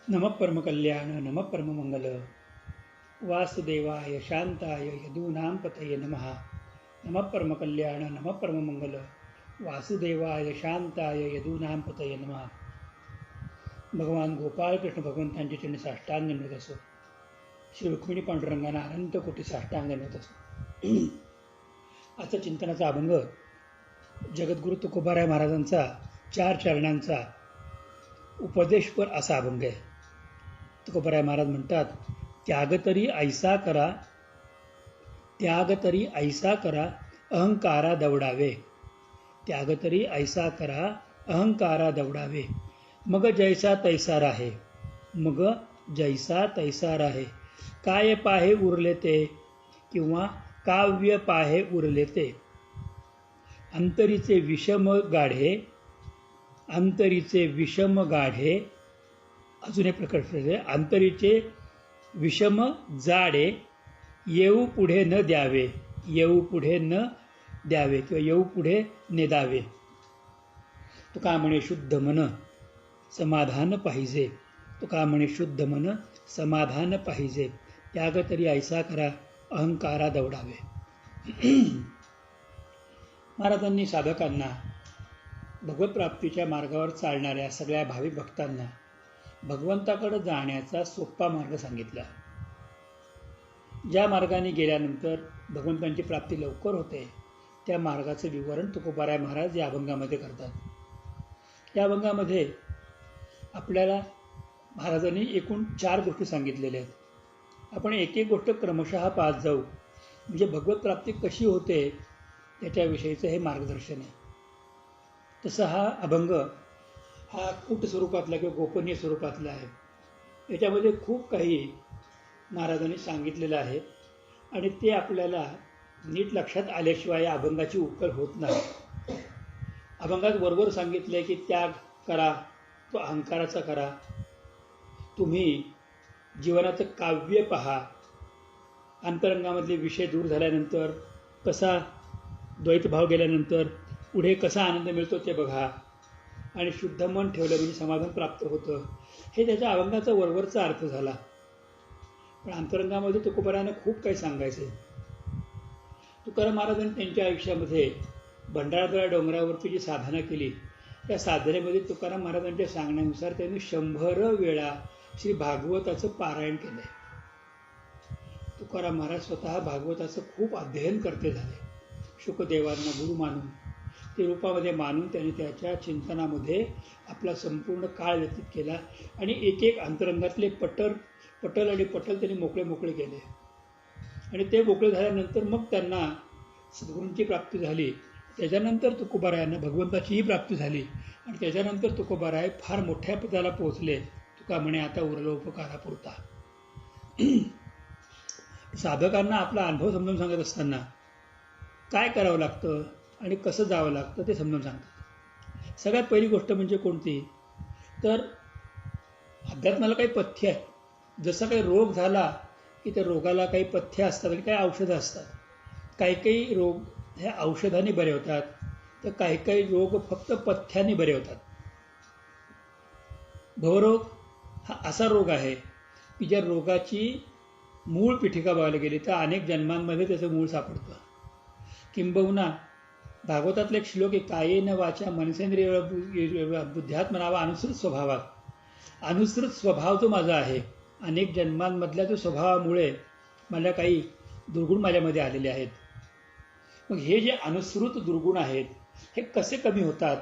नमः परमकल्याण नमः परममंगल वासुदेवाय शांताय यदूनां पतये नमः। नमः परमकल्याण नमः परममंगल वासुदेवाय शांताय यदूनां पतये नमः। भगवान गोपाळ कृष्ण भगवंतांचे चरणी साष्टांग नमत असो. श्री रुक्मिणी पांडुरंगांना अनंत कोटी साष्टांग नमत असो. आजचा चिंतनाचा अभंग जगद्गुरु तुकोबाराय महाराजांचा 4 चरणांचा उपदेशपर असा अभंग आहे. तुकोबाराय महाराज म्हणतात, त्याग तरी ऐसा करा अहंकारा दवडावे. त्याग तरी ऐसा करा अहंकारा दवडावे. मग जैसा तैसा राहे. मग जैसा तैसा राहे. काय पाहे उरले ते किंवा काव्य पाहे उरले ते. अंतरीचे विषम गाढे अजून एक प्रकार आहे. अंतरीचे विषम जाडे येऊ पुढे न द्यावे. येऊ पुढे न द्यावे किंवा येऊ पुढे नेदावे. तुका म्हणे शुद्ध मन समाधान पाहिजे. तुका म्हणे शुद्ध मन समाधान पाहिजे. त्याग तरी ऐसा करा अहंकारा दवडावे. महाराजांनी साधकांना, भगवत प्राप्तीच्या मार्गावर चालणाऱ्या सगळ्या भाविक भक्तांना भगवंताकडे जाण्याचा सोपा मार्ग सांगितला. ज्या मार्गाने गेल्यानंतर भगवंतांची प्राप्ती लवकर होते त्या मार्गाचं विवरण तुकोबाराय महाराज या अभंगामध्ये करतात. या अभंगामध्ये आपल्याला महाराजांनी एकूण 4 गोष्टी सांगितलेल्या आहेत. आपण एक एक गोष्ट क्रमशः पाहत जाऊ, म्हणजे भगवत प्राप्ती कशी होते त्याच्याविषयीचं हे मार्गदर्शन आहे. तसं हा अभंग हा कूट स्वरूपातला किंवा गोपनीय स्वरूपातला आहे. याच्यामध्ये खूप काही महाराजांनी सांगितलेलं आहे आणि ते आपल्याला नीट लक्षात आल्याशिवाय या अभंगाची उकल होत नाही. अभंगात वरवर सांगितलं आहे की त्याग करा, तो अहंकाराचा करा. तुम्ही जीवनाचं काव्य पहा. अंतरंगामधले विषय दूर झाल्यानंतर कसा द्वैतभाव गेल्यानंतर पुढे कसा आनंद मिळतो ते बघा. आणि शुद्ध मन ठेवलं म्हणजे समाधान प्राप्त होतं. हे त्याच्या अभंगाचा वरवरचा अर्थ झाला. पण अंतरंगामध्ये तुकोबारायांना खूप काही सांगायचे. तुकाराम महाराजांनी त्यांच्या आयुष्यामध्ये भंडारदरा डोंगरावरती जी साधना केली त्या साधनेमध्ये तुकाराम महाराजांच्या सांगण्यानुसार त्यांनी 100 वेळा श्री भागवताचं पारायण केलं. तुकाराम महाराज स्वतः भागवताचं खूप अध्ययन करते झाले. शुकदेवांना गुरु मानून ते रूपामध्ये मानून त्यांनी त्याच्या चिंतनामध्ये आपला संपूर्ण काळ व्यतीत केला आणि एक अंतरंगातले पटल त्यांनी मोकळे केले. आणि ते मोकळे झाल्यानंतर मग त्यांना सद्गुरूंची प्राप्ती झाली. त्याच्यानंतर तुकोबारायांना भगवंताचीही प्राप्ती झाली आणि त्याच्यानंतर तुकोबाराय फार मोठ्या पदाला पोहोचले. तुका म्हणे आता उरलो उपकारापुरता. साधकांना आपला अनुभव समजून सांगत असताना काय करावं लागतं आणि कसं जावं लागतं ते समजून सांगतात. सगळ्यात पहिली गोष्ट म्हणजे कोणती, तर अध्यात्माला काही पथ्य आहेत. जसा काही रोग झाला की त्या रोगाला काही पथ्य असतात आणि काही औषधं असतात. काही रोग ह्या औषधाने बरे होतात, तर काही रोग फक्त पथ्याने बरे होतात. भवरोग हा असा रोग आहे की ज्या रोगाची मूळ पीठिका बघायला गेली तर अनेक जन्मांमध्ये त्याचं मूळ सापडतं. किंबहुना भागवतातला एक श्लोक आहे, कायेन वाचा मनसेंद्रिय बुद्ध्यात म्हणावा अनुसृत स्वभावात. अनुसृत स्वभाव जो माझा आहे, अनेक जन्मांमधल्या जो स्वभावामुळे मला काही दुर्गुण माझ्यामध्ये आलेले आहेत. मग हे जे अनुसृत दुर्गुण आहेत हे कसे कमी होतात,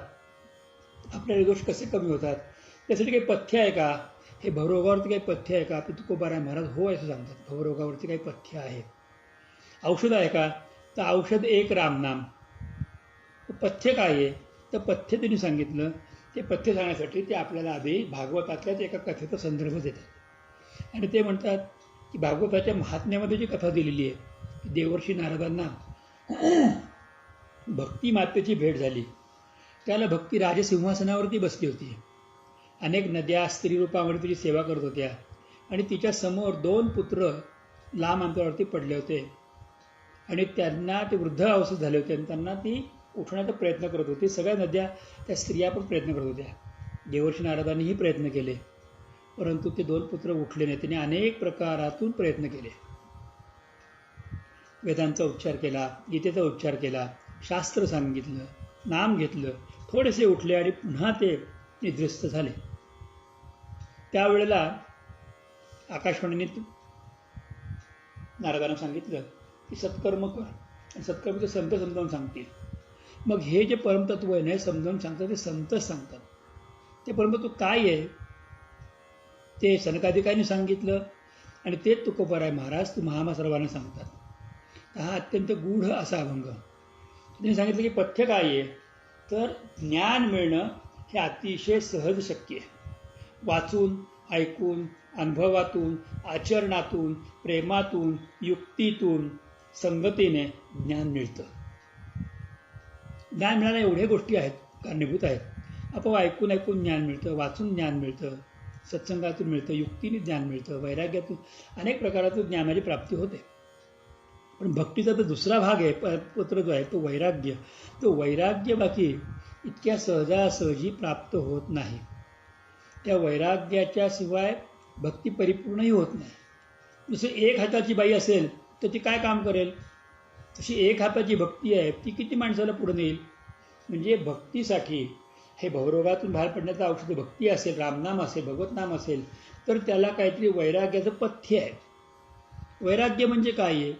आपले दोष कसे कमी होतात, त्यासाठी काही पथ्य आहे का? हे भवरोगावरती काही पथ्य आहे का? तुकोबाराय महाराज हो असं सांगतात. भवरोगावरती काही पथ्य आहे. औषध आहे का? तर औषध एक रामनाम. पथ्य काय आहे? तर पथ्य त्यांनी सांगितलं. ते पथ्य सांगण्यासाठी ते आपल्याला आधी भागवतातल्याच एका कथेचा संदर्भ देतात आणि ते म्हणतात की भागवताच्या महात्म्यामध्ये जी कथा दिलेली आहे की देवर्षी नारदांना भक्ती मातेची भेट झाली. त्याला भक्ती राजसिंहासनावरती बसली होती. अनेक नद्या स्त्री रूपामध्ये तिची सेवा करत होत्या आणि तिच्या समोर 2 पुत्र लांब अंतरावरती पडले होते आणि त्यांना ते वृद्ध अवस्थेत झाले होते आणि त्यांना ती उठण्याचा प्रयत्न करत होती. सगळ्या नद्या त्या स्त्रिया पण प्रयत्न करत होत्या. देवर्षी नारदांनीही प्रयत्न केले परंतु ते 2 पुत्र उठले नाही. त्यांनी अनेक प्रकारातून प्रयत्न केले. वेदांचा उच्चार केला, गीतेचा उच्चार केला, शास्त्र सांगितलं, नाम घेतलं, थोडेसे उठले आणि पुन्हा ते निद्रिस्त झाले. त्यावेळेला आकाशवाणीने नारदांना सांगितलं की सत्कर्म कर, आणि सत्कर्माचे संत समजावून सांगतील. मग हे जे परमतत्व आहे ना, समजावून सांगतात ते संतच सांगतात. ते परमतत्व काय आहे ते सनकाधिकांनी सांगितलं, आणि तेच तुकोबाराय महाराज तुम्हा सर्वांना सांगतात. हा अत्यंत गूढ असा अभंग. त्यांनी सांगितलं की पथ्य काय आहे, तर ज्ञान मिळणं हे अतिशय सहज शक्य आहे. वाचून, ऐकून, अनुभवातून, आचरणातून, प्रेमातून, युक्तीतून, संगतीने ज्ञान मिळतं. ज्ञान मिळायला एवढ्या गोष्टी आहेत, कारणीभूत आहेत. आपण ऐकून ज्ञान मिळतं, वाचून ज्ञान मिळतं, सत्संगातून मिळतं, युक्तीने ज्ञान मिळतं, वैराग्यातून अनेक प्रकारातून ज्ञानाची प्राप्ती होते. पण भक्तीचा तर दुसरा भाग आहे, पत्र जो आहे तो वैराग्य. तो वैराग्य बाकी इतक्या सहजासहजी प्राप्त होत नाही. त्या वैराग्याच्या शिवाय भक्ती परिपूर्णही होत नाही. जसं एक हाताची बाई असेल तर ती काय काम करेल, तशी एक हाताची भक्ती आहे ती किती माणसाला पुढे नेईल. म्हणजे भक्तीसाठी हे भवरोगातून बाहेर पडण्याचं औषध भक्ती असेल, रामनाम असेल, भगवतनाम असेल, तर त्याला काहीतरी वैराग्याचं पथ्य आहे. वैराग्य म्हणजे काय आहे,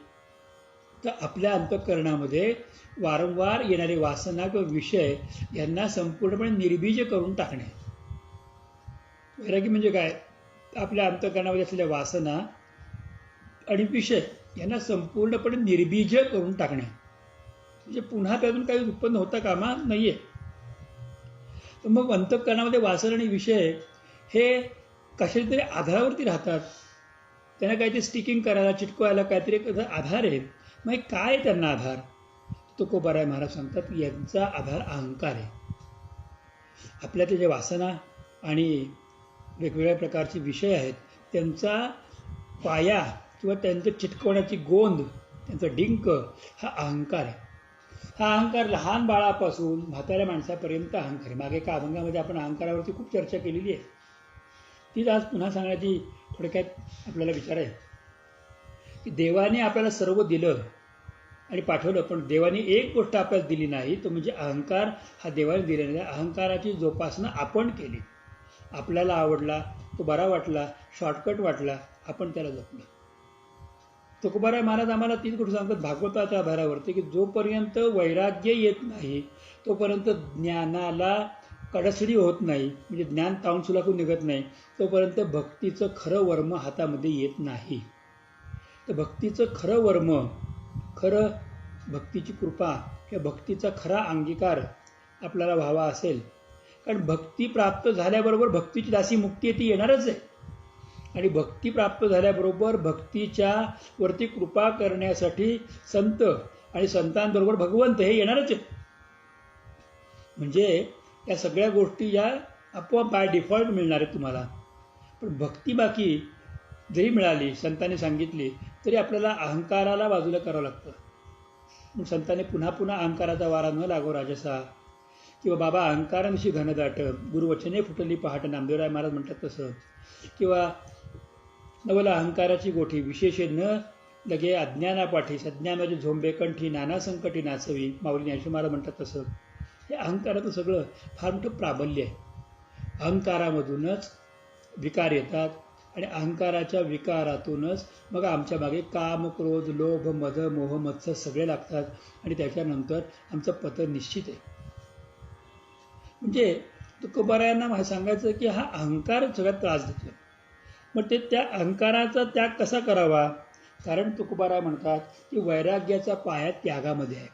तर आपल्या अंतःकरणामध्ये वारंवार येणारे वासना किंवा विषय यांना संपूर्णपणे निर्बीज करून टाकणे. वैराग्य म्हणजे काय, आपल्या अंतःकरणामध्ये असलेल्या वासना आणि विषय यांना संपूर्णपणे निर्बीज करून टाकणे. म्हणजे पुन्हा त्यातून काही उत्पन्न होता कामा नाहीये. तर मग अंतःकरणामध्ये वासना आणि विषय हे कशाच्या तरी आधारावरती राहतात. त्यांना काहीतरी स्टिकिंग करायला, चिटकवायला काहीतरी आधार आहे. मग काय त्यांना आधार, तुकोबाराय महाराज सांगतात यांचा आधार अहंकार आहे. आपल्यातले जे वासना आणि वेगवेगळ्या प्रकारचे विषय आहेत त्यांचा पाया किंवा त्यांचं चिटकवण्याची गोंद, त्यांचा डिंक हा अहंकार आहे. हा अहंकार लहान बाळापासून म्हाताऱ्या माणसापर्यंत अहंकार आहे. मागे एका अभंगामध्ये आपण अहंकारावरती खूप चर्चा केलेली आहे. तीच आज पुन्हा सांगण्याची थोडक्यात आपल्याला विचार आहे की देवाने आपल्याला सर्व दिलं आणि पाठवलं, पण देवाने एक गोष्ट आपल्याला दिली नाही, तो म्हणजे अहंकार हा देवाने दिलेला नाही. अहंकाराची जोपासना आपण केली. आपल्याला आवडला, तो बरा वाटला, शॉर्टकट वाटला, आपण त्याला जपलं. तुकोबाराय महाराज आम्हाला तीच गोष्ट सांगतात भागवताच्या आधारावरती की जोपर्यंत वैराग्य येत नाही तोपर्यंत ज्ञानाला कडसडी होत नाही, म्हणजे ज्ञान तावून सुलाखून निघत नाही, तोपर्यंत भक्तीचं खरं वर्म हातामध्ये येत नाही. तर भक्तीचं खरं वर्म, खरं भक्तीची कृपा किंवा भक्तीचा खरा अंगीकार आपल्याला व्हावा असेल, कारण भक्ती प्राप्त झाल्याबरोबर भक्तीची दासी मुक्ती ती येणारच आहे. आणि भक्ती प्राप्त झाल्याबरोबर भक्तीच्या वरती कृपा करण्यासाठी संत आणि संतांबरोबर भगवंत हे येणारच आहे. म्हणजे या सगळ्या गोष्टी या आपोआप बाय डिफॉल्ट मिळणार आहेत तुम्हाला. पण भक्ती बाकी जरी मिळाली, संतांनी सांगितली, तरी आपल्याला अहंकाराला बाजूला करावं लागतं. मग संतांनी पुन्हा पुन्हा अहंकाराचा वारा न लागो राजसा, किंवा बाबा अहंकारांशी घनदाट, गुरुवचने फुटली पहाट, नामदेवराय महाराज म्हणतात तसं, किंवा नवला अहंकाराची गोठी विशेषे न लगे अज्ञानापाठी, सज्ञानाची झोंबे कंठी, नाना संकटी नाचवी, माऊली ज्ञानेश्वर महाराज म्हणतात तसं. हे अहंकाराचं सगळं फार मोठं प्राबल्य आहे. अहंकारामधूनच विकार येतात आणि अहंकाराच्या विकारातूनच मग आमच्या मागे काम, क्रोध, लोभ, मद, मोह, मत्सर सगळे लागतात आणि त्याच्यानंतर आमचं पतन निश्चित आहे. म्हणजे तुकोबारायांना मला सांगायचं की हा अहंकार सगळ्यात त्रास देतो. मग ते त्या अहंकाराचा त्याग कसा करावा, कारण तुकोबाराय म्हणतात की वैराग्याचा पाया त्यागामध्ये आहे.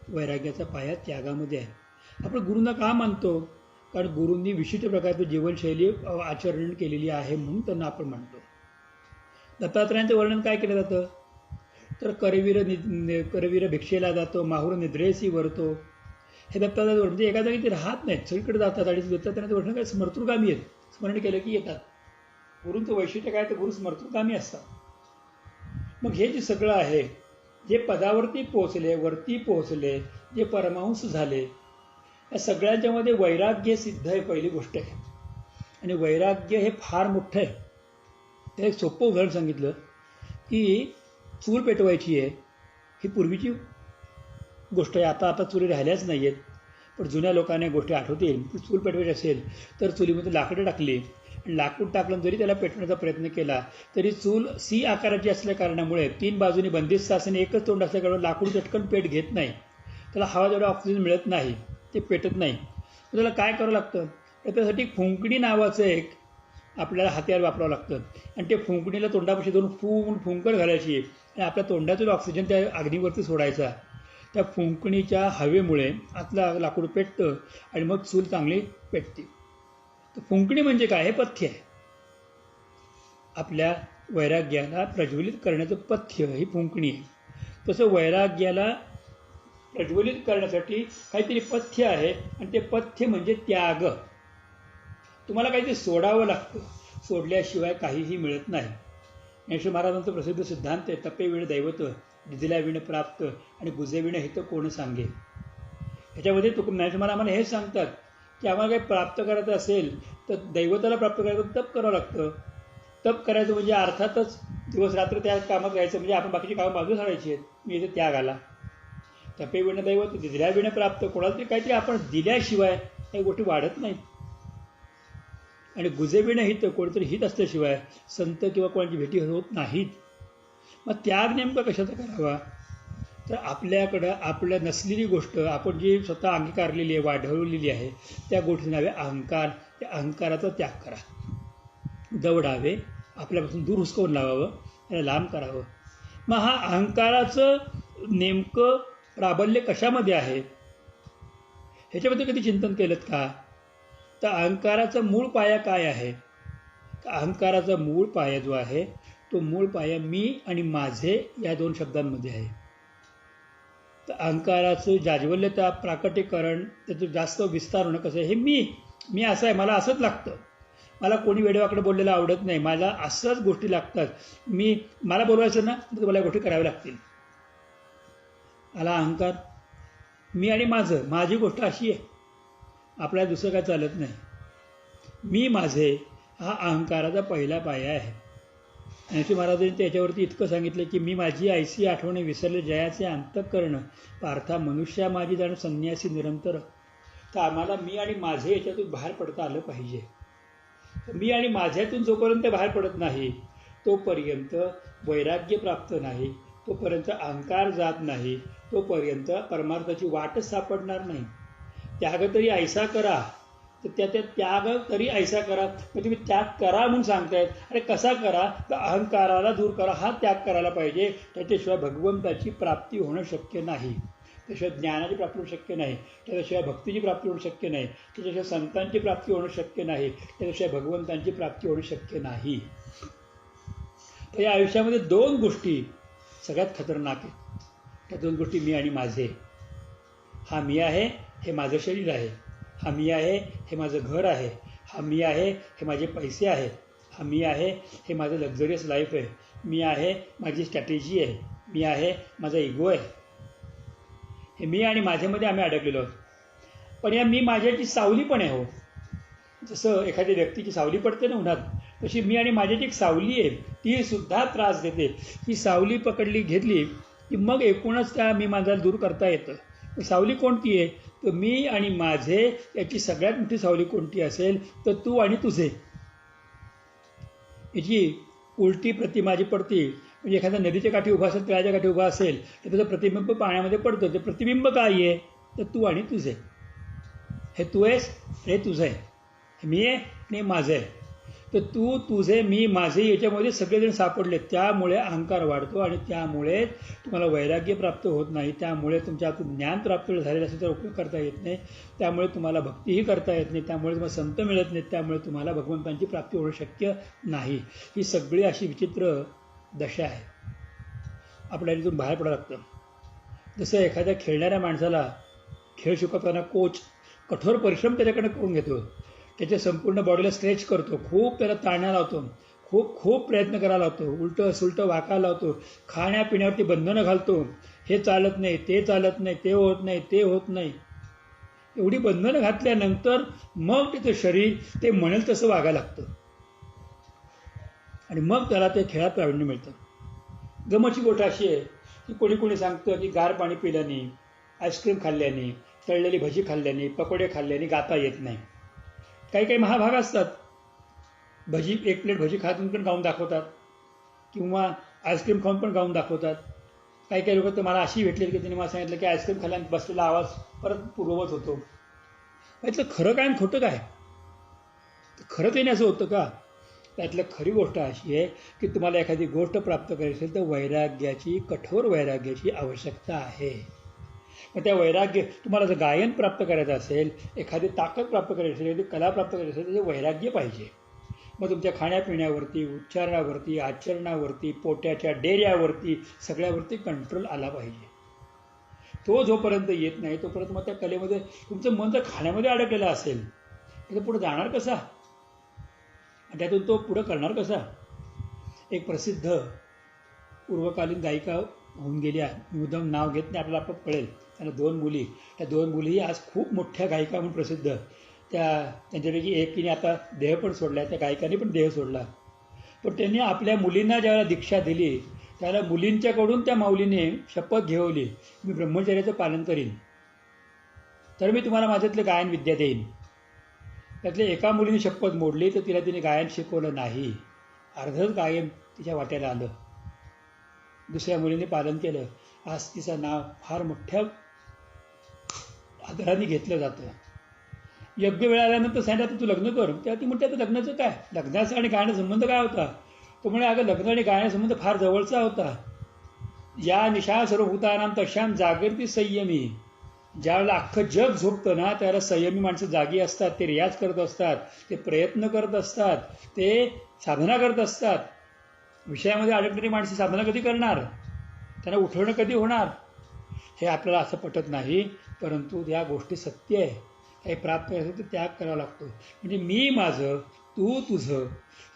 वैराग्याचा पाया त्यागामध्ये आहे. आपण गुरूंना का मानतो, कारण गुरूंनी विशिष्ट प्रकारची जीवनशैली आचरण केलेली आहे म्हणून त्यांना आपण मानतो. दत्तात्रयांचं वर्णन काय केलं जातं, तर करवीर भिक्षेला जातो, माहुर निद्रेसी वरतो. हे दत्तात्रय म्हणजे एका जागी ते राहत नाहीत, सगळीकडे जातात. आणि दत्तात्रयांचं वर्णन काय, स्मर्तृगामी आहेत, स्मरण केलं की येतात. गुरूंचं वैशिष्ट्य काय, तर गुरु स्मर्तृगामी असतात. मग हे जे सगळं आहे, जे पदावरती पोहोचले, वरती पोहोचले, जे परमहंस झाले, या सगळ्यांच्यामध्ये वैराग्य सिद्ध आहे पहिली गोष्ट आहे. आणि वैराग्य हे फार मोठं आहे. ते एक सोपं उदाहरण सांगितलं की चूल पेटवायची आहे ही पूर्वीची गोष्ट आहे. आता चुली राहिल्याच नाही आहेत, पण जुन्या लोकांना गोष्टी आठवतील. चूल पेटवायची असेल तर चुलीमध्ये लाकडं टाकली, लाकूड टाकलं जरी त्याला पेटवण्याचा प्रयत्न केला तरी चूल सी आकाराची असल्या कारणामुळे 3 बाजूनी बंदिस्त असणे एकच तोंड असल्या कारणामुळे लाकूड चटकन पेट घेत नाही, त्याला हवा जेवढा ऑक्सिजन मिळत नाही, ते पेटत नाही. त्याला काय करावं लागतं, तर त्यासाठी फुंकणी नावाचं एक आपल्याला हत्यार वापरावं लागतं आणि ते फुंकणीला तोंडापाशी धरून फुंकर घालायची आणि आपल्या तोंडातून ऑक्सिजन त्या अग्नीवरती सोडायचा. त्या फुंकणीच्या हवेमुळे आतलं लाकूड पेटतं आणि मग चूल चांगली पेटते. तर फुंकणी म्हणजे काय, हे पथ्य आहे. आपल्या वैराग्याला प्रज्वलित करण्याचं पथ्य ही फुंकणी आहे. तसं वैराग्याला प्रज्वलित करण्यासाठी काहीतरी पथ्य आहे आणि ते पथ्य म्हणजे त्याग. तुम्हाला काहीतरी सोडावं लागतं, सोडल्याशिवाय काहीही मिळत नाही. ज्ञानेश्वर महाराजांचं प्रसिद्ध सिद्धांत आहे, तपे विण दैवत, दिदिल्या विण प्राप्त आणि बुजे विण हित कोण सांगे. ह्याच्यामध्ये ज्ञानेश्वर महाराज आम्हाला हेच सांगतात की आम्हाला काही प्राप्त करायचं असेल तर दैवताला प्राप्त करायचं तप करावं लागतं. तप करायचं म्हणजे अर्थातच दिवस रात्र त्या कामात राहायचं, म्हणजे आपण बाकीची कामं बाजूला सोडायची आहेत. मी इथे त्याग आला. तपे विण दैवत, दिदिल्या विण प्राप्त, कोणाला तरी काहीतरी आपण दिल्याशिवाय काही गोष्टी वाढत नाहीत. आणि गुजेविण हित, कोणतरी हित असल्याशिवाय संत किंवा कोणाची भेटी होत नाहीत. मग त्याग नेमका कशाचा करावा, तर आपल्याकडं आपल्या नसलेली गोष्ट आपण जी स्वतः अंगीकारलेली आहे, वाढवलेली आहे, त्या गोष्टी नावे अहंकार. त्या अहंकाराचा त्याग करा, दवडावे, आपल्यापासून दूर हुसकावून लावावं, त्याला लांब करावं. मग हा अहंकाराचं नेमकं प्राबल्य कशामध्ये आहे ह्याच्याबद्दल कधी चिंतन केलं का? तर अहंकाराचा मूळ पाया काय आहे? अहंकाराचा मूळ पाया जो आहे तो मूळ पाया मी आणि माझे या 2 शब्दांमध्ये आहे. तर अहंकाराचं जाज्वल्यता, प्राकटीकरण, त्याचं जास्त विस्तार होणं कसं आहे, हे मी असं आहे, मला असंच लागतं, मला कोणी वेडेवाकडे बोललेलं आवडत नाही, मला असंच गोष्टी लागतात, मला बोलवायचं ना तर मला गोष्टी कराव्या लागतील. आला अहंकार. मी आणि माझी गोष्ट अशी आहे, आपल्याला दुसरं काय चालत नाही. मी माझे हा अहंकाराचा पहिला पाया आहे. ज्ञानेश्वर महाराजांनी त्याच्यावरती इतकं सांगितलं की मी माझी ऐसी आठवणे विसरले जयाचे अंतःकरण, पार्था मनुष्या माझी जाणून संन्यासी निरंतर. तर आम्हाला मी आणि माझे याच्यातून बाहेर पडता आलं पाहिजे. मी आणि माझ्यातून जोपर्यंत बाहेर पडत नाही तोपर्यंत वैराग्य प्राप्त नाही, तोपर्यंत अहंकार जात नाही, तोपर्यंत परमार्थाची वाटच सापडणार नाही. त्याग तरी ऐसा करा, तर त्या त्याग तरी ऐसा करा. मग तुम्ही त्याग करा म्हणून सांगतायत, अरे कसा करा, तर अहंकाराला दूर करा, हा त्याग करायला पाहिजे. त्याच्याशिवाय भगवंताची प्राप्ती होणं शक्य नाही, त्याशिवाय ज्ञानाची प्राप्ती होणं शक्य नाही, त्याच्याशिवाय भक्तीची प्राप्ती होणं शक्य नाही, त्याच्याशिवाय संतांची प्राप्ती होणं शक्य नाही, त्याच्याशिवाय भगवंतांची प्राप्ती होणं शक्य नाही. तर या आयुष्यामध्ये 2 गोष्टी सगळ्यात खतरनाक आहेत. त्या 2 गोष्टी मी आणि माझे. हा मी आहे, हे माझं शरीर आहे. हा मी आहे, हे माझं घर आहे. हा मी आहे, हे माझे पैसे आहेत. हा मी आहे, हे माझं लक्झरियस लाईफ आहे. मी आहे, माझी स्ट्रॅटेजी आहे. मी आहे, माझा इगो आहे. हे मी आणि माझ्यामध्ये आम्ही अडकलेलो आहोत. पण या मी माझ्याची सावली पण आहे. हो, जसं एखाद्या व्यक्तीची सावली पडते ना उन्हात, तशी मी आणि माझ्याची एक सावली आहे, ती सुद्धा त्रास देते. ही सावली घेतली की मग एकूणच त्या मी माझ्याला दूर करता येतं. सावली कोणती आहे, तर मी आणि माझे याची सगळ्यात मोठी सावली कोणती असेल तर तू आणि तुझे. याची उलटी प्रतिमा जी पडते, म्हणजे एखाद्या नदीच्या काठी उभा असेल, तळ्याच्या काठी उभा असेल तर त्याचं प्रतिबिंब पाण्यामध्ये पडतं. ते प्रतिबिंब काय आहे, तर तू आणि तुझे. हे तू आहेस, हे तुझं आहे. हे मी आहे आणि माझं आहे. तर तू, तुझे, मी, माझे याच्यामध्ये सगळेजण सापडले. त्यामुळे अहंकार वाढतो आणि त्यामुळे तुम्हाला वैराग्य प्राप्त होत नाही. त्यामुळे तुमच्या हातून ज्ञान प्राप्त झालेलं असेल तर उपयोग करता येत नाही. त्यामुळे तुम्हाला भक्तीही करता येत नाही. त्यामुळे तुम्हाला संत मिळत नाहीत. त्यामुळे तुम्हाला भगवंतांची प्राप्ती होणं शक्य नाही. ही सगळी अशी विचित्र दशा आहे. आपल्याला इथून बाहेर पडावं लागतं. जसं एखाद्या खेळणाऱ्या माणसाला खेळ शिकवताना कोच कठोर परिश्रम त्याच्याकडे करून घेतो, त्याच्या संपूर्ण बॉडीला स्ट्रेच करतो, खूप त्याला ताणा लावतो, खूप प्रयत्न करायला लावतो, उलटं सुलटं वाकायला लावतो, खाण्यापिण्यावरती बंधनं घालतो. हे चालत नाही, ते चालत नाही, ते होत नाही, ते होत नाही. एवढी बंधनं घातल्यानंतर मग त्याचं शरीर ते म्हणेल तसं वागायला लागतं आणि मग त्याला ते खेळात प्रावीण्य मिळतं. गमतची गोष्ट अशी आहे की कोणी कोणी सांगतं की गार पाणी पिल्याने, आईस्क्रीम खाल्ल्याने, तळलेली भजी खाल्ल्याने, पकोडे खाल्ल्याने गाता येत नाही. काही काही महाभाग असतात, भजी एक प्लेट भजी खाऊन पण गाऊन दाखवतात किंवा आईस्क्रीम खाऊन पण गाऊन दाखवतात. काही काही लोक तर मला अशी भेटली की त्यांनी मला सांगितलं की आईस्क्रीम खाल्ल्याने बसलेला आवाज परत पूर्ववत होतो. यातलं खरं काय आणि खोटं काय? खरं ते असं होतं का? त्यातलं खरी गोष्ट अशी आहे की तुम्हाला एखादी गोष्ट प्राप्त करायची असेल तर वैराग्याची, कठोर वैराग्याची आवश्यकता आहे. मग त्या वैराग्य तुम्हाला जर गायन प्राप्त करायचं असेल, एखादी ताकद प्राप्त करायची असेल, एखादी कला प्राप्त करायची असेल तर ते वैराग्य पाहिजे. मग तुमच्या खाण्यापिण्यावरती, उच्चारणावरती, आचरणावरती, पोट्याच्या डेऱ्यावरती सगळ्यावरती कंट्रोल आला पाहिजे. तो जोपर्यंत येत नाही तोपर्यंत मग त्या कलेमध्ये तुमचं मन जर खाण्यामध्ये अडकलेलं असेल तर पुढे जाणार कसा? त्यातून तो पुढं करणार कसा? एक प्रसिद्ध पूर्वकालीन गायिका होऊन गेल्या, मुद्दाम नाव घेत नाही, आपल्याला आपोआप कळेल. त्यांना 2 मुली, त्या 2 मुलीही आज खूप मोठ्या गायिका म्हणून प्रसिद्ध. त्यांच्यापैकी एकीने आता देह पण सोडला, त्या गायकाने पण देह सोडला. पण त्यांनी आपल्या मुलींना ज्यावेळेला दीक्षा दिली त्यावेळेला मुलींच्याकडून त्या माऊलीने शपथ घेवली, मी ब्रह्मचर्याचं पालन करीन तर मी तुम्हाला माझ्यातलं गायन विद्या देईन. त्यातल्या एका मुलीने शपथ मोडली तर तिने गायन शिकवलं नाही, अर्धच गायन तिच्या वाट्याला आलं. दुसऱ्या मुलीने पालन केलं. आज तिचं नाव फार मोठ्या आदराने घेतलं जातं. योग्य वेळ आल्यानंतर सांगितलं तू लग्न कर, तेव्हा ती म्हणते आता लग्नाचं काय? लग्नाचा आणि गाण्याचा संबंध काय होता? तो म्हणे अगं लग्न आणि गाण्याचा संबंध फार जवळचा होता. या निशा सर्वभूतानां तशाम जागृती संयमी. ज्यावेळेला अख्खं जग झोपतं ना त्यावेळेला संयमी माणसं जागी असतात, ते रियाज करत असतात, ते प्रयत्न करत असतात, ते साधना करत असतात. विषयामध्ये अडकणारी माणसं साधना कधी करणार? त्यांना उठवणं कधी होणार? हे आपल्याला असं पटत नाही, परंतु या गोष्टी सत्य आहे. काही प्राप्त करायचं तर त्याग करावा लागतो. म्हणजे मी माझं, तू तुझं,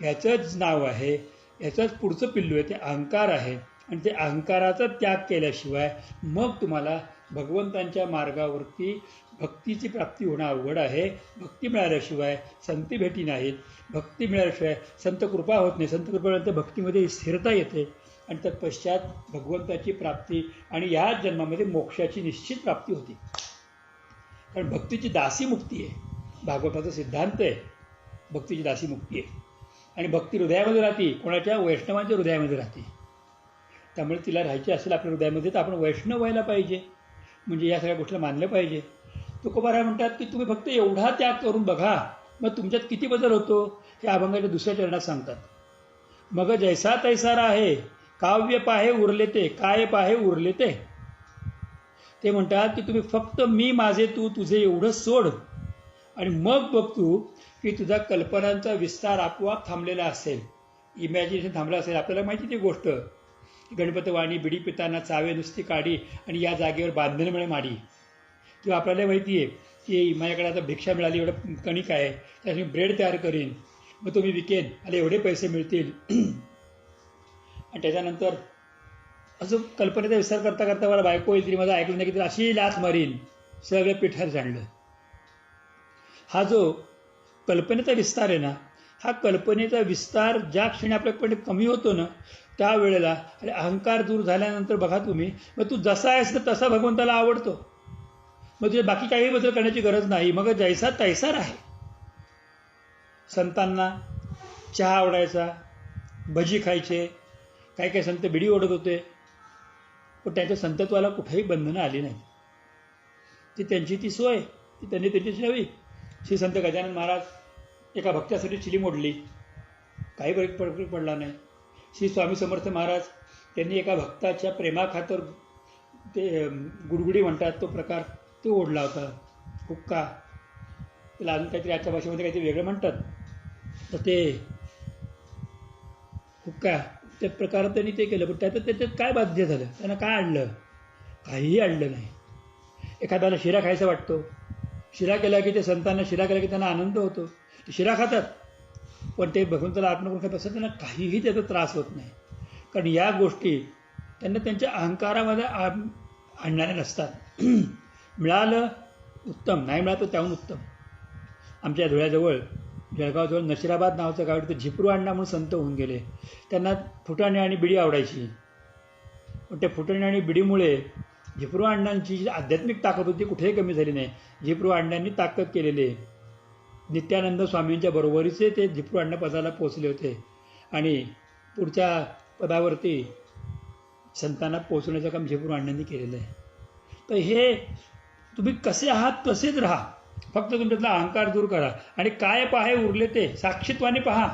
ह्याचंच नाव आहे, ह्याचंच पुढचं पिल्लू आहे, ते अहंकार आहे. आणि ते अहंकाराचा त्याग केल्याशिवाय मग तुम्हाला भगवंतांच्या मार्गावरती भक्तीची प्राप्ती होणं अवघड आहे. भक्ती मिळाल्याशिवाय संती भेटी नाहीत, भक्ती मिळाल्याशिवाय संत कृपा होत नाही. संत कृपेनंतर भक्तीमध्ये स्थिरता येते आणि तत्पश्चात भगवंताची प्राप्ती आणि या जन्मामध्ये मोक्षाची निश्चित प्राप्ती होती. कारण भक्तीची दासी मुक्ती आहे, भागवताचा सिद्धांत आहे. भक्तीची दासी मुक्ती आहे आणि भक्ती हृदयामध्ये राहते, कोणाच्या? वैष्णवांच्या हृदयामध्ये राहते. त्यामुळे तिला राहायची असेल आपल्या हृदयामध्ये तर आपण वैष्णव व्हायला पाहिजे, म्हणजे या सगळ्या गोष्टीला मानलं पाहिजे. तुकोबाराय म्हणतात की तुम्ही फक्त एवढा त्याग करून बघा, मग तुमच्यात किती बदल होतो हे अभंगाच्या 2ऱ्या चरणात सांगतात. मग जैसा तैसा राहे, काव्य पाहे उरले ते, काय पाहे उरले ते. ते म्हणतात की तुम्ही फक्त मी माझे तू तुझे एवढं सोड आणि मग बघ तू की तुझा कल्पनांचा विस्तार आपोआप थांबलेला असेल, इमॅजिनेशन थांबलं असेल. आपल्याला माहिती ती गोष्ट, गणपती वाणी बिडी पिताना चावे नुसती काढी आणि या जागेवर बांधणे मिळे माडी. किंवा आपल्याला माहिती आहे की माझ्याकडे आता भिक्षा मिळाली, एवढं कणिक आहे, त्यासाठी ब्रेड तयार करीन, मग तो मी विकेन, मला एवढे पैसे मिळतील. आणि त्याच्यानंतर असं कल्पनेचा विस्तार करता करता मला बायको येईल, तरी माझं ऐकलं नाही की तर अशी लाथ मारीन, सगळं पिठात जाणलं. हा जो कल्पनेचा विस्तार आहे ना, हा कल्पनेचा विस्तार ज्या क्षणी आपल्याकडे कमी होतो ना त्यावेळेला आणि अहंकार दूर झाल्यानंतर बघा तुम्ही, मग तू जसा आहेस ना तसा भगवंताला आवडतो. मग तुझे बाकी काही बदल करण्याची गरज नाही. मग जैसा तैसा राहे. संतांना चहा आवडायचा, भजी खायचे, काही काही संत बिडी ओढत होते, पण त्यांच्या संतत्वाला कुठेही बंधनं आली नाही. ती त्यांची ती सोय, ती त्यांनी त्याची सेवी. श्री संत गजानन महाराज एका भक्तासाठी चिली मोडली, काही फरक पडला नाही. श्री स्वामी समर्थ महाराज त्यांनी एका भक्ताच्या प्रेमाखातर ते गुडगुडी म्हणतात तो प्रकार, तो ओढला होता. हुक्का, त्याला अजून काहीतरी आजच्या भाषेमध्ये काहीतरी वेगळं म्हणतात, तर ते हुक्का त्या प्रकारात त्यांनी ते केलं. पण त्याच्यात काय बाध्य झालं? त्यांना काय आणलं? काहीही आणलं नाही. एखाद्याला शिरा खायचा वाटतो, शिरा केला की ते संतांना शिरा केला की त्यांना आनंद होतो, ते शिरा खातात. पण ते भगवंताला अर्पण करून खात असतात, त्यांना काहीही त्याचा त्रास होत नाही. कारण या गोष्टी त्यांना त्यांच्या अहंकारामध्ये आणणाऱ्या नसतात. मिळालं उत्तम, नाही मिळालं तर त्याहून उत्तम. आमच्या धुळ्याजवळ जळगावजवळ नशिराबाद नावाचं गाव, तिथे झिपरू अण्णा म्हणून संत होऊन गेले. त्यांना फुटाणे आणि बिडी आवडायची. पण त्या फुटाणे आणि बिडीमुळे झिपरू अण्णांची जी आध्यात्मिक ताकद होती कुठेही कमी झाली नाही. झिपरू अण्णांनी ताकद केलेली आहे. नित्यानंद स्वामींच्या बरोबरीचे ते झिपरू अण्णा पदाला पोचले होते आणि पुढच्या पदावरती संतांना पोचवण्याचं काम झिपरू अण्णांनी केलेलं आहे. तर हे तुम्ही कसे आहात तसेच राहा, फक्त तुमच्यातला अहंकार दूर करा. आणि काय पाहे उरले ते साक्षीत्वाने पहा.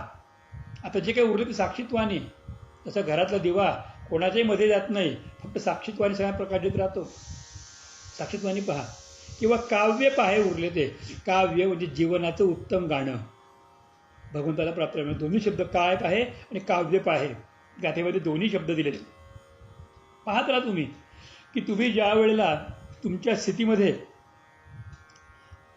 आता जे काही उरले ते साक्षीत्वाने. तसं घरातला दिवा कोणाच्याही मध्ये जात नाही, फक्त साक्षीत्वाने सगळ्या प्रकाशित राहतो. साक्षीत्वाने पहा. किंवा काव्य पाहे उरले ते. काव्य म्हणजे जीवनाचं उत्तम गाणं, भगवंताला प्राप्त होईल. दोन्ही शब्द काय पाहे आणि काव्य पाहे, गाथेमध्ये दोन्ही शब्द दिलेले. पाहत राहा तुम्ही की तुम्ही ज्या वेळेला तुमच्या स्थितीमध्ये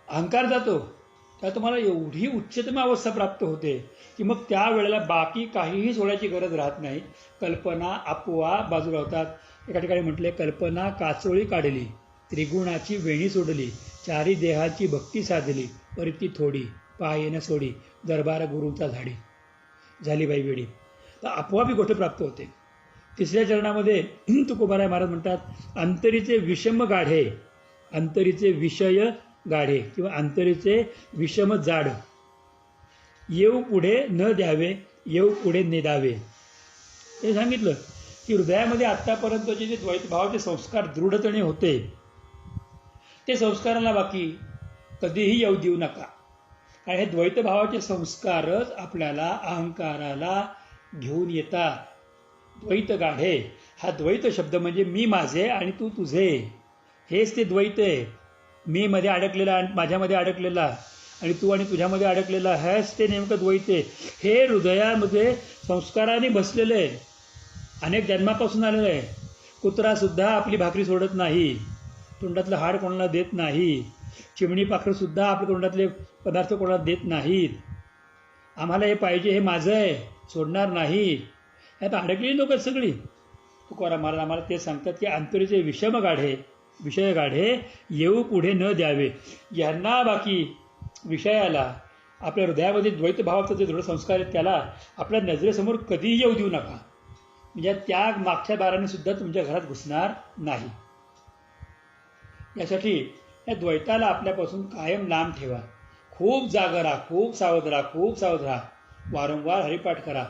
अहंकार जातो तेव्हा तुम्हाला एवढी उच्चतम अवस्था प्राप्त होते की मग त्यावेळेला बाकी काहीही सोडायची गरज राहत नाही. कल्पना आपोआप बाजूला होतात. एका ठिकाणी म्हटले, कल्पना काचोळी काढली, त्रिगुणाची वेणी सोडली, चारी देहाची भक्ती साधली, परिती थोडी, पाय न सोडी, दरबार गुरूंचा झाडी, झाली बाई वेडी. तर आपोआप ही गोष्ट प्राप्त होते. तिसऱ्या चरणामध्ये तुकोबाराय महाराज म्हणतात, अंतरीचे विषम गाढे, अंतरीचे विषय गाढे किंवा अंतरीचे विषम जाड, येऊ पुढे न द्यावे, येऊ पुढे नेदावे. हे सांगितलं की हृदयामध्ये आत्तापर्यंतचे जे द्वैतभावाचे संस्कार दृढतेने होते ते संस्काराला बाकी कधीही येऊ देऊ नका. कारण हे द्वैतभावाचे संस्कारच आपल्याला अहंकाराला घेऊन येतात. द्वैत गाढे, हा द्वैत शब्द म्हणजे मी माझे आणि तू तुझे, हेच ते द्वैत आहे. मी मध्ये अडकलेला आणि माझ्यामध्ये अडकलेला आणि तू आणि तुझ्यामध्ये अडकलेला, हेच ते नेमकं द्वैत आहे. हे हृदयामध्ये संस्काराने बसलेलं आहे, अनेक जन्मापासून आलेलं आहे. कुत्रासुद्धा आपली भाकरी सोडत नाही, तोंडातलं हाड कोणाला देत नाही. चिमणी पाखरंसुद्धा आपल्या तोंडातले पदार्थ कोणाला देत नाहीत. आम्हाला हे पाहिजे, हे माझं आहे, सोडणार नाही. यात अडकलेली लोक आहेत सगळी. तुकाराम महाराज आम्हाला ते सांगतात की अंतरीचे विषम गाढे, विषय गाढे, येऊ पुढे न द्यावे. यांना बाकी विषयाला आपल्या हृदयामध्ये द्वैतभावाचा जे दृढ संस्कार आहेत त्याला आपल्या नजरेसमोर कधीही येऊ देऊ नका. म्हणजे त्या मागच्या दाराने सुद्धा तुमच्या घरात घुसणार नाही. यासाठी या द्वैताला आपल्यापासून कायम लांब ठेवा. खूप जागा राहा, खूप सावध राहा, खूप सावध राहा. वारंवार हरिपाठ करा,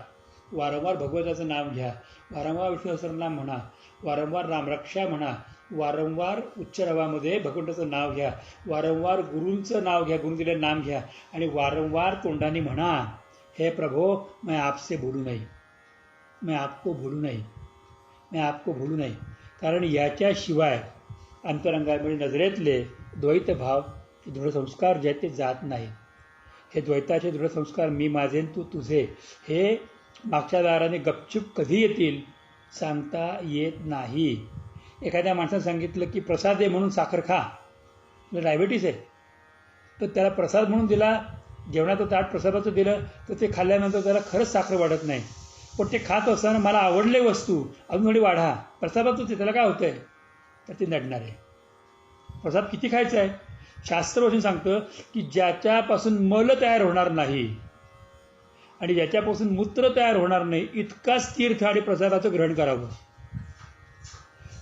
वारंवार भगवंताचं नाव घ्या, वारंवार विष्णू सहस्रनाम म्हणा, वारंवार रामरक्षा म्हणा, वारंवार उच्च रवामध्ये भगवंताचं नाव घ्या, वारंवार गुरूंचं नाव घ्या, गुरु दिलेलं नाम घ्या आणि वारंवार तोंडाने म्हणा, हे प्रभो मैं आपसे भूलू नाही, मैं आपको भूलू नाही, मैं आपको भूलू नाही. कारण याच्याशिवाय अंतरंगामध्ये नजरेतले द्वैतभाव दृढ संस्कार जे आहेत ते जात नाहीत. हे द्वैताचे दृढ संस्कार मी माझे तू तुझे हे मागच्या दाराने गपचूप कधी येतील सांगता येत नाही. एखाद्या माणसाने सांगितलं की प्रसाद आहे म्हणून साखर खा, डायबिटीस आहे, तर त्याला प्रसाद म्हणून दिला, जेवणाचं ताट प्रसादाचं दिलं तर ते खाल्ल्यानंतर त्याला खरंच साखर वाढत नाही. पण ते खात असताना मला आवडले वस्तू अजून थोडी वाढा, प्रसादातच त्याला काय होतंय तर ते नडणार आहे. प्रसाद किती खायचा आहे? शास्त्रवचन सांगतं की ज्याच्यापासून मल तयार होणार नाही आणि ज्याच्यापासून मूत्र तयार होणार नाही इतकाच तीर्थ आणि प्रसादाचं ग्रहण करावं.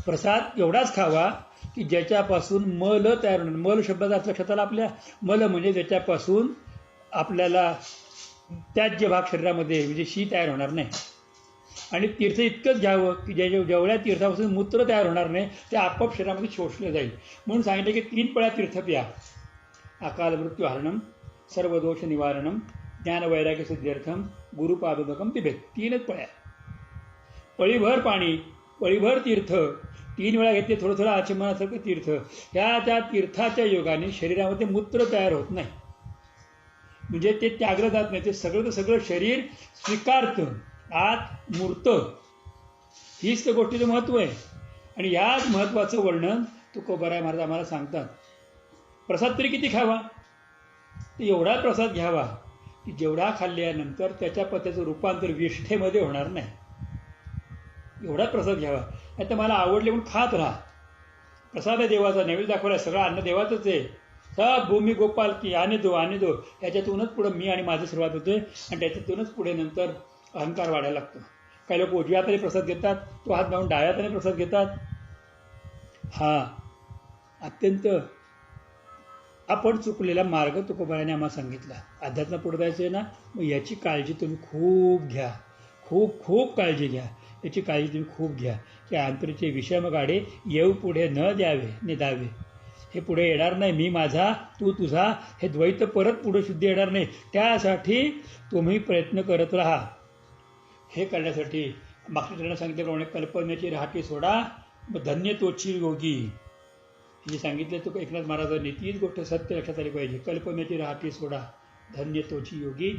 प्रसाद एवढाच खावा की ज्याच्यापासून मल तयार होणार. मल शब्दाचा अर्थ लक्षात आला आपल्या? मल म्हणजे ज्याच्यापासून आपल्याला त्याज्य भाग शरीरामध्ये म्हणजे शी तयार होणार नाही. आणि तीर्थ इतकंच घ्यावं की जेवढ्या तीर्थापासून मूत्र तयार होणार नाही ते आपोआप शरीरामध्ये शोषलं जाईल. म्हणून सांगितलं की 3 पळ्या तीर्थ प्या. अकाल मृत्यू हरणम, सर्व दोष निवारणम, ज्ञान वैराग्य सिद्ध्यर्थम, गुरुपादोदकम पिबेत. 3च पळ्या. पळीभर पाणी, पळीभर तीर्थ, 3 वेळा घेतले थोडं थोडं आचमनासारखं तीर्थ. त्या तीर्थाच्या योगाने शरीरामध्ये मूत्र तयार होत नाही, म्हणजे ते त्यागलं जात नाही. ते सगळं शरीर स्वीकारतं, आत मूर्त. हीच त्या गोष्टीचं महत्त्व आहे. आणि याच महत्त्वाचं वर्णन तुकोबाराय महाराज आम्हाला सांगतात. प्रसाद तरी किती खावा? तर एवढा प्रसाद घ्यावा की जेवढा खाल्ल्यानंतर त्याच्या पत्याचं रूपांतर विष्ठेमध्ये होणार नाही. एवढा प्रसाद घ्यावा. आता मला आवडले म्हणून खात राहा. प्रसाद आहे देवाचा, नैवेद्य दाखवला, सगळं अन्न देवाचंच आहे, सब भूमी गोपाल की आने दो याच्यातूनच पुढे मी आणि माझं सुरुवात होते आणि त्याच्यातूनच पुढे नंतर अहंकार वाढायला लागतो. काही लोक उजव्या हाताने प्रसाद घेतात, तो हात लावून डाव्या हाताने प्रसाद घेतात. हा अत्यंत आपण चुकलेला मार्ग तुकोबाराने आम्हाला सांगितला. अध्यात्म पुढे जायचं आहे ना, मग याची काळजी तुम्ही खूप घ्या, खूप खूप काळजी घ्या. याची काळजी तुम्ही खूप घ्या की अंतरेचे विषम गाडे येऊ पुढे न द्यावे निदावे. हे पुढे येणार नाही, मी माझा तू तुझा, हे द्वैत परत पुढे शुद्धी येणार नाही. त्यासाठी तुम्ही प्रयत्न करत राहा. हे करण्यासाठी मागच्या चरणात सांगितल्याप्रमाणे कल्पनेची रहाटी सोडा, धन्य तोची योगी. जे सांगितलं तो एकनाथ महाराजांनी तीच गोष्ट सत्य लक्षात आली पाहिजे. कल्पनेची रहाटी सोडा, धन्य तोची योगी,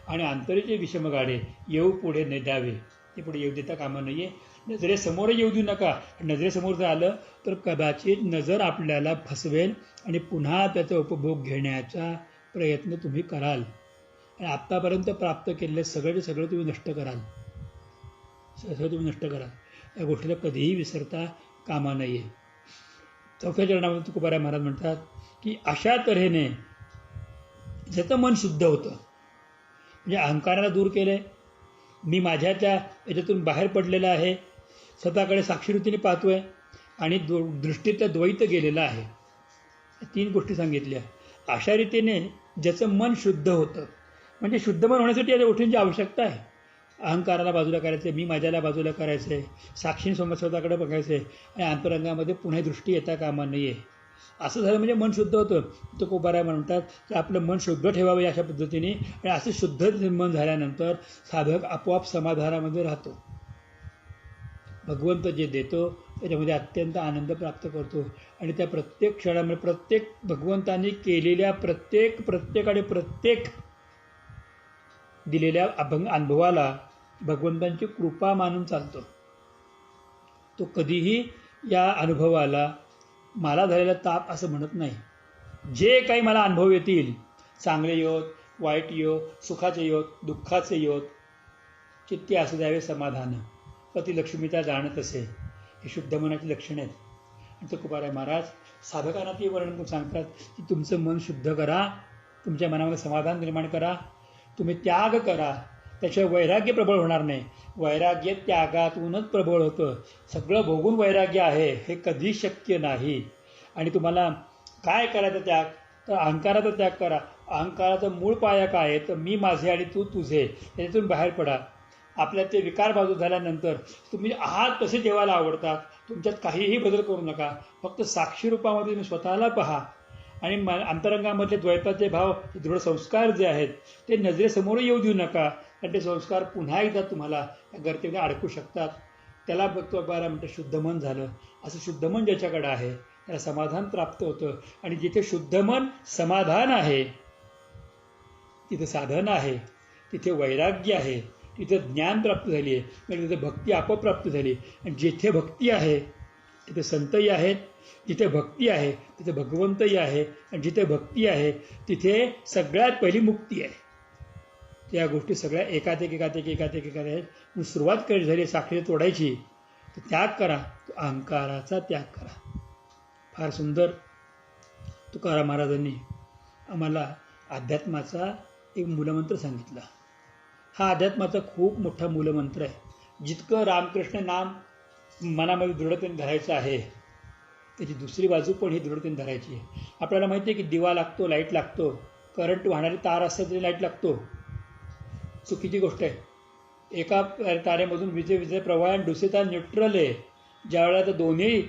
आणि अंतरेचे विषम गाडे येऊ पुढे न द्यावे. ते पुढे येऊ देता कामा नाहीये. नजरेसमोर येऊ देऊ नका. नजरेसमोर जर आलं तर कदाचित नजर आपल्याला फसवेल आणि पुन्हा त्याचा उपभोग घेण्याचा प्रयत्न तुम्ही कराल आणि आत्तापर्यंत प्राप्त केलेले सगळं तुम्ही नष्ट कराल. सगळं तुम्ही नष्ट कराल. या गोष्टीला कधीही विसरता कामा नये. चौथ्या चरणामध्ये तुकोबाराय महाराज म्हणतात की अशा तऱ्हेने ज्याचं मन शुद्ध होतं, म्हणजे अहंकाराला दूर केलंय, मी माझ्याच्या याच्यातून बाहेर पडलेला आहे, स्वतःकडे साक्षीवृत्तीने पाहतोय आणि दृष्टीतलं द्वैत गेलेलं आहे. 3 गोष्टी सांगितल्या. अशा रीतीने ज्याचं मन शुद्ध होतं, म्हणजे शुद्ध मन होण्यासाठी या गोष्टींची आवश्यकता आहे. अहंकाराला बाजूला करायचं आहे, मी माझ्याला बाजूला करायचं आहे, साक्षींसमोर स्वतःकडे बघायचं आहे आणि अंतरंगामध्ये पुन्हा दृष्टी येता कामा नये. असं झालं म्हणजे मन शुद्ध होतं. तुकोबाराय म्हणतात की आपलं मन शुद्ध ठेवावे अशा पद्धतीने, आणि असं शुद्ध मन झाल्यानंतर साधक आपोआप समाधानामध्ये राहतो. भगवंत जे देतो त्याच्यामध्ये अत्यंत आनंद प्राप्त करतो आणि त्या प्रत्येक क्षणामध्ये प्रत्येक भगवंतांनी केलेल्या प्रत्येक दिलेल्या अनुभवाला भगवंतांची कृपा मानून चालतो. तो कधीही या अनुभवाला मला झालेला ताप असं म्हणत नाही. जे काही मला अनुभव येतील, चांगले योत, वाईट योत, सुखाचे योत, दुःखाचे योत, चित्ती असू द्यावे समाधान, पती लक्ष्मीता जाणत असे. हे शुद्ध मनाची लक्षणे आहेत. आणि तुकोबाराय महाराज साधकांना ते वर्णन करून सांगतात की तुमचं मन शुद्ध करा, तुमच्या मनामध्ये समाधान निर्माण करा, तुम्ही त्याग करा, त्याशिवाय वैराग्य प्रबळ होणार नाही. वैराग्य त्यागातूनच प्रबळ होतं. सगळं भोगून वैराग्य आहे हे कधी शक्य नाही. आणि तुम्हाला काय करायचं त्याग, तर अहंकाराचा त्याग करा. अहंकाराचा मूळ पाया काय आहे, तर मी माझे आणि तू तुझे, याच्यातून बाहेर पडा. आपल्यात ते विकार बाजू झाल्यानंतर तुम्ही आहात तसे देवाला आवडतात, तुमच्यात काहीही बदल करू नका. फक्त साक्षी रूपामध्ये तुम्ही स्वतःला पहा आणि अंतरंगामधले द्वैताचे भाव, दृढ संस्कार जे आहेत ते नजरेसमोर येऊ देऊ नका, आणि ते संस्कार पुन्हा एकदा तुम्हाला या गर्तेमध्ये अडकू शकतात. त्याला बघतो बारा म्हणतं शुद्ध मन झालं. असं शुद्ध मन ज्याच्याकडे आहे त्याला समाधान प्राप्त होतं. आणि जिथे शुद्ध मन समाधान आहे तिथे साधन आहे, तिथे वैराग्य आहे, तिथे ज्ञान प्राप्त झाली आहे, म्हणजे तिथे भक्ती आपोआप प्राप्त झाली. आणि जिथे भक्ती आहे तिथे संतही आहेत, जिथे भक्ती आहे तिथे भगवंतही आहे, आणि जिथे भक्ती आहे तिथे सगळ्यात पहिली मुक्ती आहे. त्या गोष्टी सगळ्या एकात एक आहेत. सुरुवात कशी झाली साखळी तोडायची, तर त्याग करा, तो अहंकाराचा त्याग करा. फार सुंदर तुकाराम महाराजांनी आम्हाला अध्यात्माचा एक मूलमंत्र सांगितला. हा अध्यात्माचा खूप मोठा मूलमंत्र आहे. जितकं रामकृष्ण नाम मनामध्ये दृढतेने धरायचं आहे, त्याची दुसरी बाजू पण ही दृढतेने धरायची आहे. आपल्याला माहिती आहे की दिवा लागतो, लाईट लागतो, करंट वाहणारी तार असते तरी लाईट लागतो. चुकीची गोष्ट आहे. एका तारेमधून विजेचा प्रवाह आणि दुसरी तार न्यूट्रल आहे. ज्यावेळेला तर दोन्ही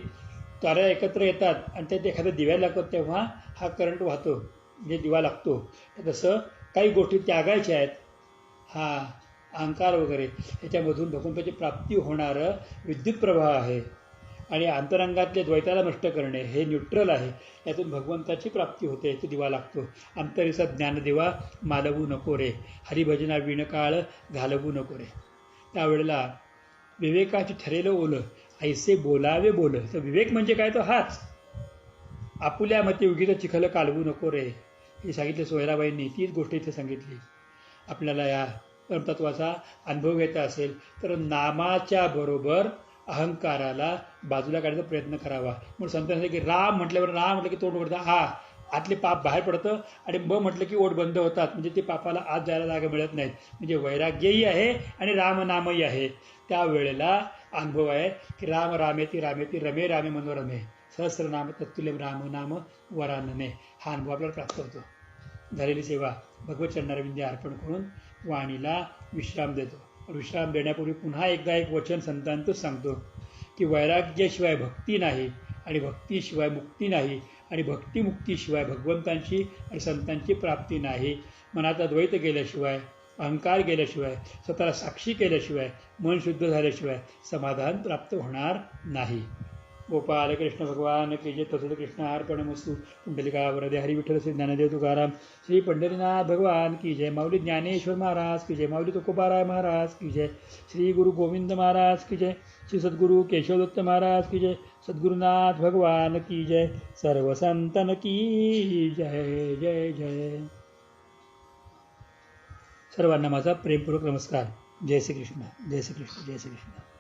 ताऱ्या एकत्र येतात आणि त्यात एखाद्या दिव्या लागतात तेव्हा हा करंट वाहतो, म्हणजे दिवा लागतो. तसं काही गोष्टी त्यागायच्या आहेत. हा अहंकार वगैरे ह्याच्यामधून भगवंताची प्राप्ती होणारं विद्युत प्रवाह आहे, आणि अंतरंगातले द्वैताला नष्ट करणे हे न्यूट्रल आहे. यातून भगवंताची प्राप्ती होते, तो दिवा लागतो. अंतरीचा ज्ञानदिवा मालवू नको रे, हरिभजना विणकाळ घालवू नको रे. त्यावेळेला विवेकाची ठरेलं ओलं ऐसे बोलावे बोल. तर विवेक म्हणजे काय, तो हाच. आपुल्या मते उगीच चिखल कालवू नको रे, हे सांगितले सोयराबाईंनी. तीच गोष्ट इथे सांगितली. आपल्याला या परमतत्वाचा अनुभव घ्यायचा असेल तर नामाच्या बरोबर अहंकाराला बाजूला काढायचा प्रयत्न करावा. म्हणून संत सांगितले की राम म्हटल्यावर, राम म्हटलं की तोंड उघडता, आतले पाप बाहेर पडतं आणि ब म्हटलं की ओठ बंद होतात, म्हणजे ते पापाला आत जायला जागा मिळत नाहीत. म्हणजे वैराग्यही आहे आणि रामनामही आहे. त्यावेळेला अनुभव आहे की राम रामेती रामेती रमे रामे मनोरमे सहस्रनाम तत्तुल्यम रामनाम वरानने. हा अनुभव आपल्याला प्राप्त होतो. झालेली सेवा भगवत चरणारविंदी अर्पण करून वाणीला विश्राम देतो. विश्राम देण्यापूर्वी पुन्हा एकदा एक वचन संतांतच सांगतो की वैराग्याशिवाय भक्ती नाही आणि भक्तीशिवाय मुक्ती नाही आणि भक्तिमुक्तीशिवाय भगवंतांची आणि संतांची प्राप्ती नाही. मनाचा द्वैत गेल्याशिवाय, अहंकार गेल्याशिवाय, स्वतःला साक्षी केल्याशिवाय, मन शुद्ध झाल्याशिवाय समाधान प्राप्त होणार नाही. गोपाल कृष्ण भगवान की जय. तसंच कृष्ण अर्पणमस्तु. पुंडलिका वरदे हरी विठ्ठल श्री ज्ञानदेव तुकाराम श्री पंढरीनाथ भगवान की जय. माऊली ज्ञानेश्वर महाराज की जय. माऊली तुकोबाराय महाराज की जय. श्री गुरु गोविंद महाराज की जय. श्री सद्गुरु केशवदत्त महाराज की जय. सद्गुरुनाथ भगवान की जय. सर्व संतन की जय जय जय. सर्वांना माझा प्रेमपूर्वक नमस्कार. जय श्री कृष्ण, जय श्री कृष्ण, जय श्री कृष्ण.